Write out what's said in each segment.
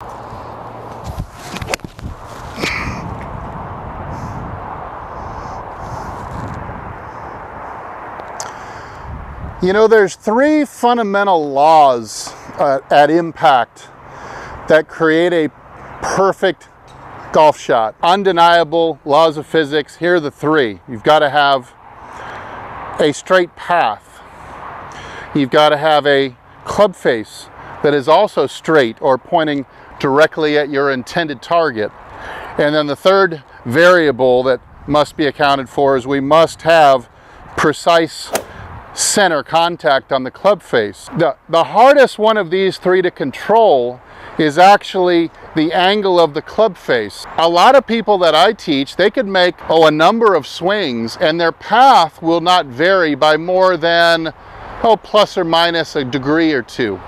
You know, there's three fundamental laws at impact that create a perfect golf shot. Undeniable laws of physics. Here are the three. You've got to have a straight path. You've got to have a club face that is also straight or pointing directly at your intended target. And then the third variable that must be accounted for is we must have precise center contact on the club face. The hardest one of these three to control is actually the angle of the club face. A lot of people that I teach, they could make a number of swings and their path will not vary by more than plus or minus a degree or two.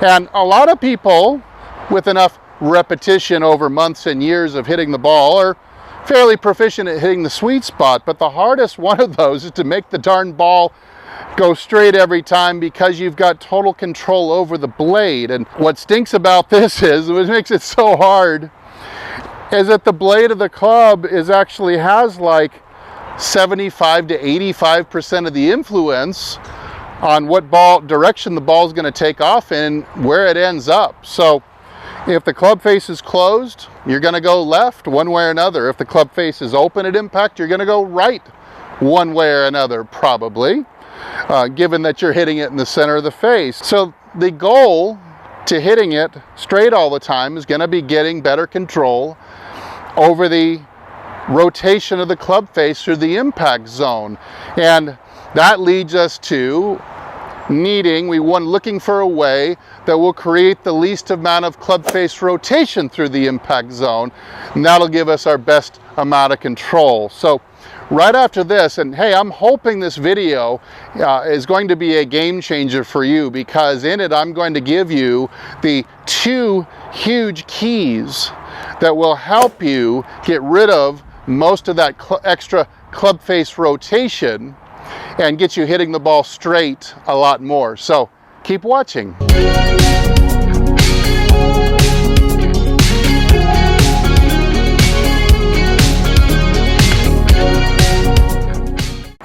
And a lot of people with enough repetition over months and years of hitting the ball are fairly proficient at hitting the sweet spot, but the hardest one of those is to make the darn ball go straight every time, because you've got total control over the blade. And what stinks about this is, what makes it so hard, is that the blade of the club actually has like 75 to 85% of the influence on what direction the ball is going to take off in, where it ends up. So if the club face is closed, you're going to go left one way or another. If the club face is open at impact, you're going to go right one way or another, probably. Given that you're hitting it in the center of the face. So the goal to hitting it straight all the time is going to be getting better control over the rotation of the club face through the impact zone. And that leads us to looking for a way that will create the least amount of club face rotation through the impact zone. And that'll give us our best amount of control. So right after this, and hey, I'm hoping this video is going to be a game changer for you, because in it I'm going to give you the two huge keys that will help you get rid of most of that extra club face rotation and get you hitting the ball straight a lot more. So keep watching.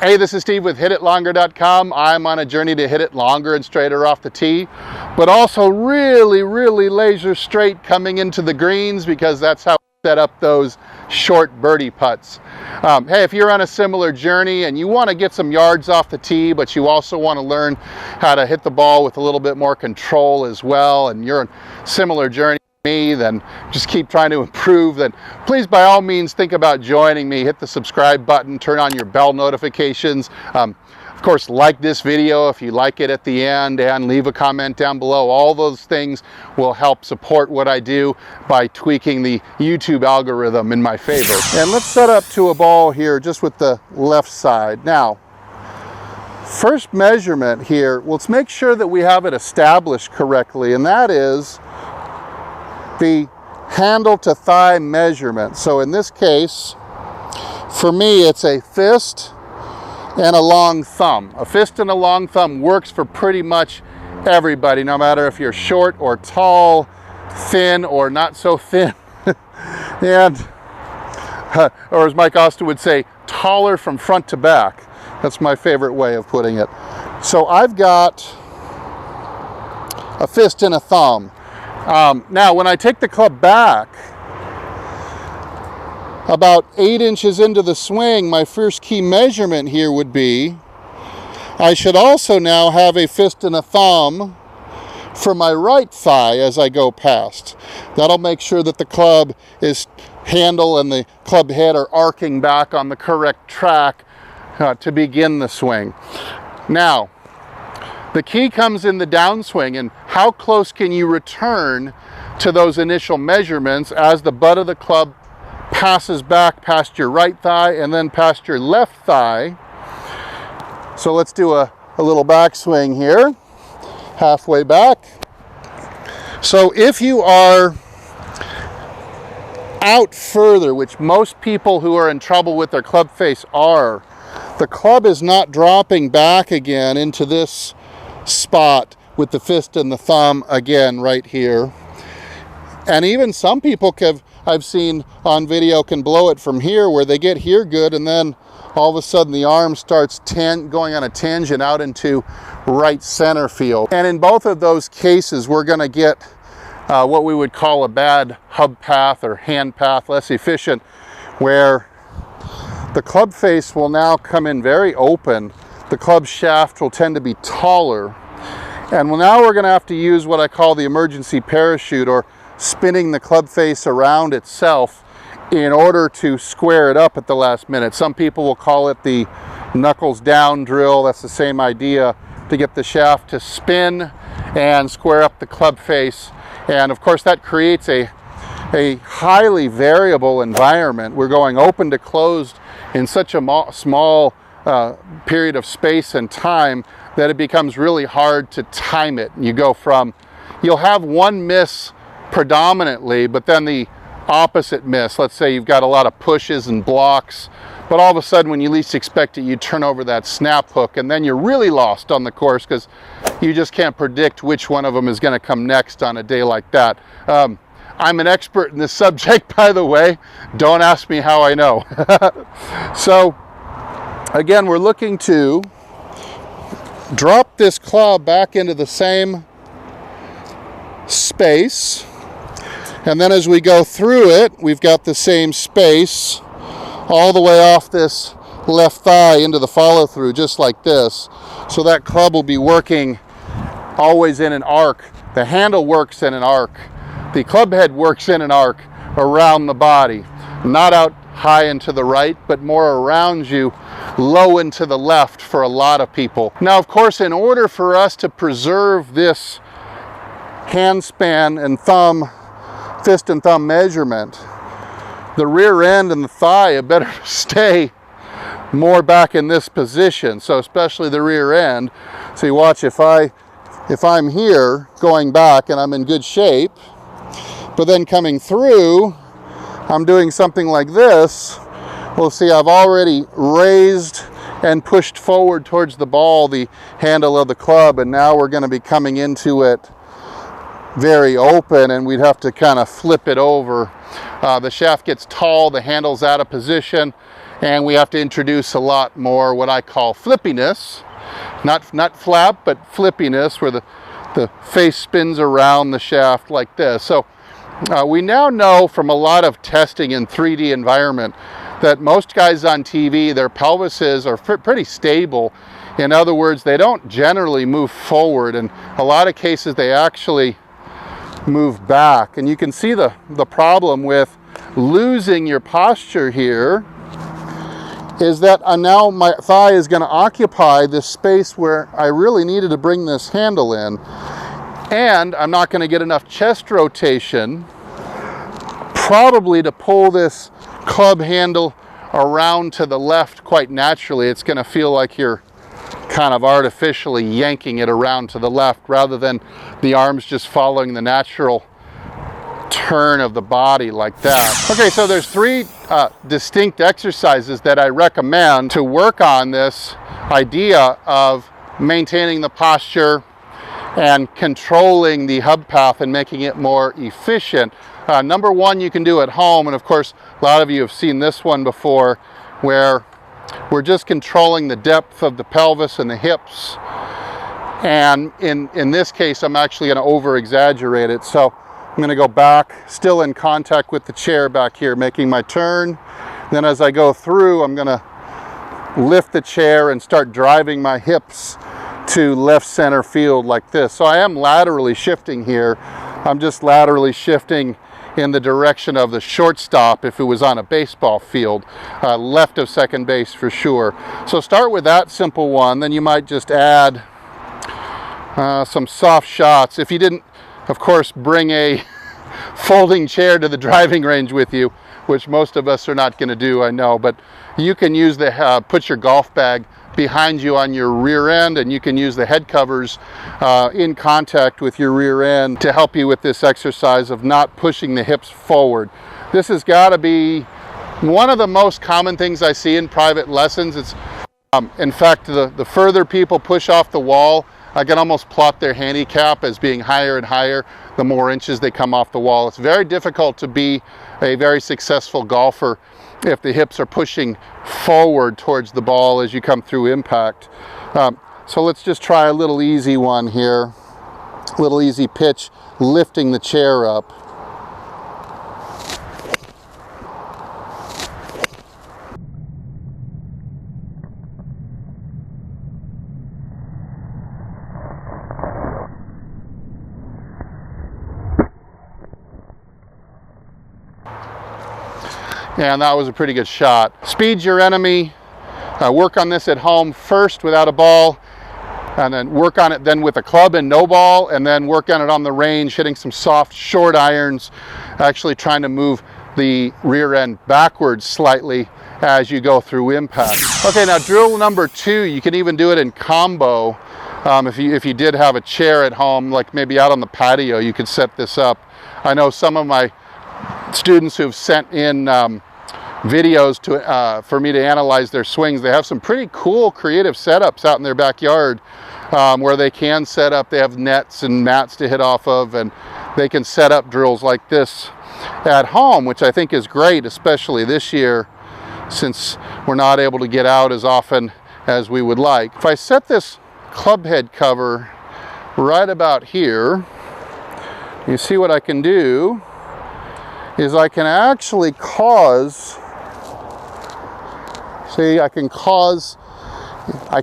Hey, this is Steve with HitItLonger.com. I'm on a journey to hit it longer and straighter off the tee, but also really, really laser straight coming into the greens, because that's how we set up those short birdie putts. Hey, if you're on a similar journey and you want to get some yards off the tee, but you also want to learn how to hit the ball with a little bit more control as well, and you're on a similar journey me, then just keep trying to improve, then please by all means think about joining me. Hit the subscribe button, turn on your bell notifications. Of course, like this video if you like it at the end, and leave a comment down below. All those things will help support what I do by tweaking the YouTube algorithm in my favor. And let's set up to a ball here just with the left side. Now, first measurement here, let's make sure that we have it established correctly, and that is the handle to thigh measurement. So in this case, for me, it's a fist and a long thumb. A fist and a long thumb works for pretty much everybody, no matter if you're short or tall, thin or not so thin. And, or as Mike Austin would say, taller from front to back. That's my favorite way of putting it. So I've got a fist and a thumb. Now, when I take the club back, about 8 inches into the swing, my first key measurement here would be, I should also now have a fist and a thumb for my right thigh as I go past. That'll make sure that the club handle and the club head are arcing back on the correct track to begin the swing. Now, the key comes in the downswing, and how close can you return to those initial measurements as the butt of the club passes back past your right thigh and then past your left thigh. So let's do a little backswing here, halfway back. So if you are out further, which most people who are in trouble with their club face are, the club is not dropping back again into this spot with the fist and the thumb again right here. And even some people I've seen on video can blow it from here, where they get here good, and then all of a sudden the arm starts going on a tangent out into right center field. And in both of those cases, we're going to get what we would call a bad hub path or hand path, less efficient, where the club face will now come in very open. The club shaft will tend to be taller. And now we're going to have to use what I call the emergency parachute, or spinning the club face around itself in order to square it up at the last minute. Some people will call it the knuckles down drill. That's the same idea, to get the shaft to spin and square up the club face. And of course that creates a highly variable environment. We're going open to closed in such a small period of space and time that it becomes really hard to time it. You'll have one miss predominantly, but then the opposite miss. Let's say you've got a lot of pushes and blocks, but all of a sudden when you least expect it, you turn over that snap hook, and then you're really lost on the course because you just can't predict which one of them is going to come next on a day like that. I'm an expert in this subject, by the way. Don't ask me how I know. So again, we're looking to drop this claw back into the same space, and then as we go through it, we've got the same space all the way off this left thigh into the follow through, just like this. So that club will be working always in an arc. The handle works in an arc. The club head works in an arc around the body, not out high and to the right, but more around you, low and to the left for a lot of people. Now, of course, in order for us to preserve this hand span and fist and thumb measurement, the rear end and the thigh had better stay more back in this position. So especially the rear end. So you watch, if I'm here going back and I'm in good shape, but then coming through, I'm doing something like this. We'll see I've already raised and pushed forward towards the ball, the handle of the club, and now we're going to be coming into it very open, and we'd have to kind of flip it over. The shaft gets tall, the handle's out of position, and we have to introduce a lot more what I call flippiness. Not flap, but flippiness, where the face spins around the shaft like this. So we now know from a lot of testing in 3D environment that most guys on TV, their pelvises are pretty stable. In other words, they don't generally move forward. In a lot of cases, they actually move back. And you can see the problem with losing your posture here is that now my thigh is going to occupy this space where I really needed to bring this handle in. And I'm not going to get enough chest rotation probably to pull this club handle around to the left quite naturally. It's going to feel like you're kind of artificially yanking it around to the left rather than the arms just following the natural turn of the body like that. Okay, so there's three distinct exercises that I recommend to work on this idea of maintaining the posture and controlling the hub path and making it more efficient. Number one, you can do at home, and of course a lot of you have seen this one before, where we're just controlling the depth of the pelvis and the hips, and in this case I'm actually going to over exaggerate it. So I'm going to go back, still in contact with the chair back here, making my turn. Then as I go through, I'm going to lift the chair and start driving my hips to left center field like this. So I am laterally shifting here. I'm just laterally shifting in the direction of the shortstop if it was on a baseball field, left of second base for sure. So start with that simple one. Then you might just add some soft shots. If you didn't, of course, bring a folding chair to the driving range with you, which most of us are not going to do, I know, but you can use put your golf bag behind you on your rear end, and you can use the head covers in contact with your rear end to help you with this exercise of not pushing the hips forward. This has got to be one of the most common things I see in private lessons. It's in fact, the further people push off the wall, I can almost plot their handicap as being higher and higher the more inches they come off the wall. It's very difficult to be a very successful golfer if the hips are pushing forward towards the ball as you come through impact. So let's just try a little easy one here. A little easy pitch, lifting the chair up. And that was a pretty good shot. Speed's your enemy. Work on this at home first without a ball, and then work on it then with a club and no ball, and then work on it on the range, hitting some soft short irons, actually trying to move the rear end backwards slightly as you go through impact. Okay, now drill number 2, you can even do it in combo. If you did have a chair at home, like maybe out on the patio, you could set this up. I know some of my students who've sent in videos for me to analyze their swings. They have some pretty cool creative setups out in their backyard where they can set up, they have nets and mats to hit off of, and they can set up drills like this at home, which I think is great, especially this year since we're not able to get out as often as we would like. If I set this club head cover right about here, you see what I can do is I can actually cause, see, I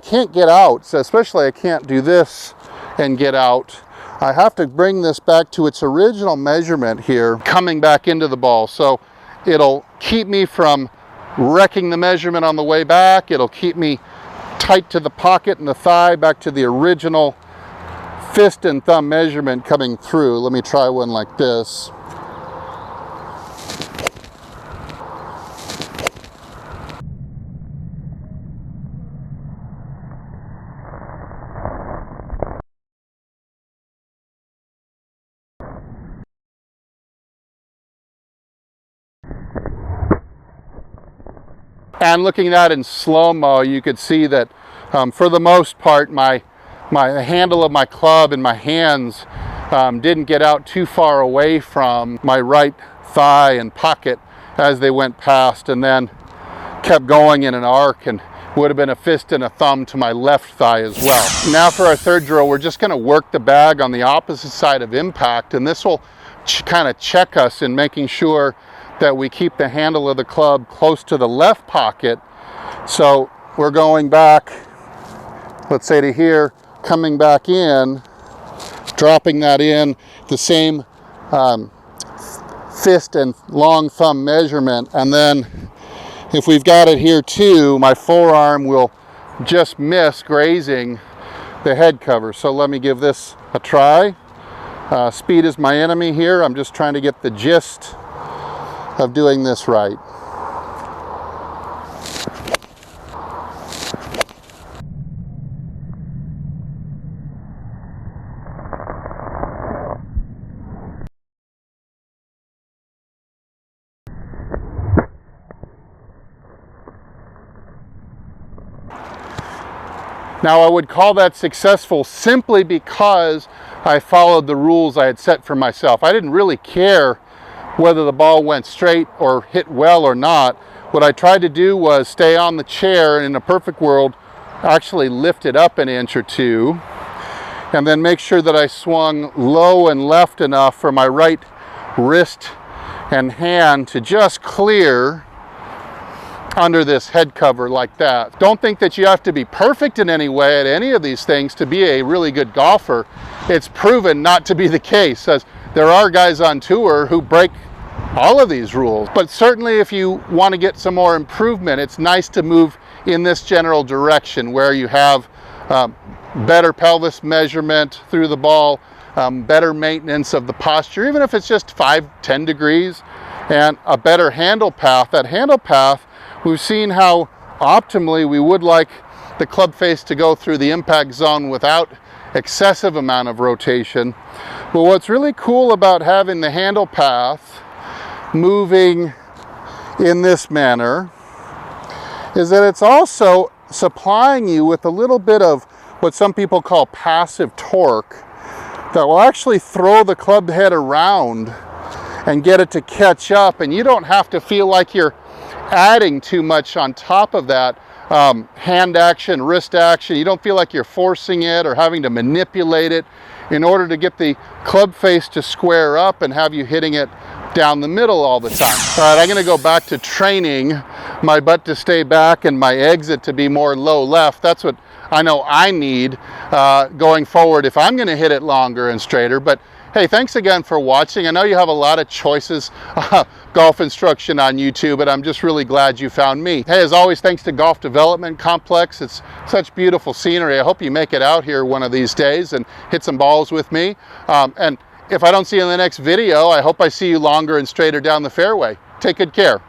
can't get out, so especially I can't do this and get out. I have to bring this back to its original measurement here, coming back into the ball. So it'll keep me from wrecking the measurement on the way back. It'll keep me tight to the pocket and the thigh, back to the original fist and thumb measurement coming through. Let me try one like this. And looking at that in slow-mo, you could see that for the most part, my handle of my club and my hands didn't get out too far away from my right thigh and pocket as they went past, and then kept going in an arc and would have been a fist and a thumb to my left thigh as well. Now for our third drill, we're just going to work the bag on the opposite side of impact, and this will kind of check us in making sure that we keep the handle of the club close to the left pocket. So we're going back, let's say to here, coming back in, dropping that in, the same fist and long thumb measurement, and then if we've got it here too, my forearm will just miss grazing the head cover. So let me give this a try. Speed is my enemy here. I'm just trying to get the gist of doing this right. Now I would call that successful simply because I followed the rules I had set for myself. I didn't really care whether the ball went straight or hit well or not. What I tried to do was stay on the chair, and in a perfect world, actually lift it up an inch or two, and then make sure that I swung low and left enough for my right wrist and hand to just clear under this head cover like that. Don't think that you have to be perfect in any way at any of these things to be a really good golfer. It's proven not to be the case, as there are guys on tour who break all of these rules. But certainly if you want to get some more improvement, it's nice to move in this general direction where you have better pelvis measurement through the ball, better maintenance of the posture, even if it's just 5-10 degrees, and a better handle path. That handle path, we've seen how optimally we would like the club face to go through the impact zone without excessive amount of rotation. But what's really cool about having the handle path moving in this manner is that it's also supplying you with a little bit of what some people call passive torque that will actually throw the club head around and get it to catch up, and you don't have to feel like you're adding too much on top of that hand action, wrist action. You don't feel like you're forcing it or having to manipulate it in order to get the club face to square up and have you hitting it down the middle all the time. All right, I'm gonna go back to training my butt to stay back and my exit to be more low left. That's what I know I need going forward if I'm gonna hit it longer and straighter. But hey, thanks again for watching. I know you have a lot of choices, golf instruction on YouTube, and I'm just really glad you found me. Hey, as always, thanks to Golf Development Complex. It's such beautiful scenery. I hope you make it out here one of these days and hit some balls with me. And if I don't see you in the next video, I hope I see you longer and straighter down the fairway. Take good care.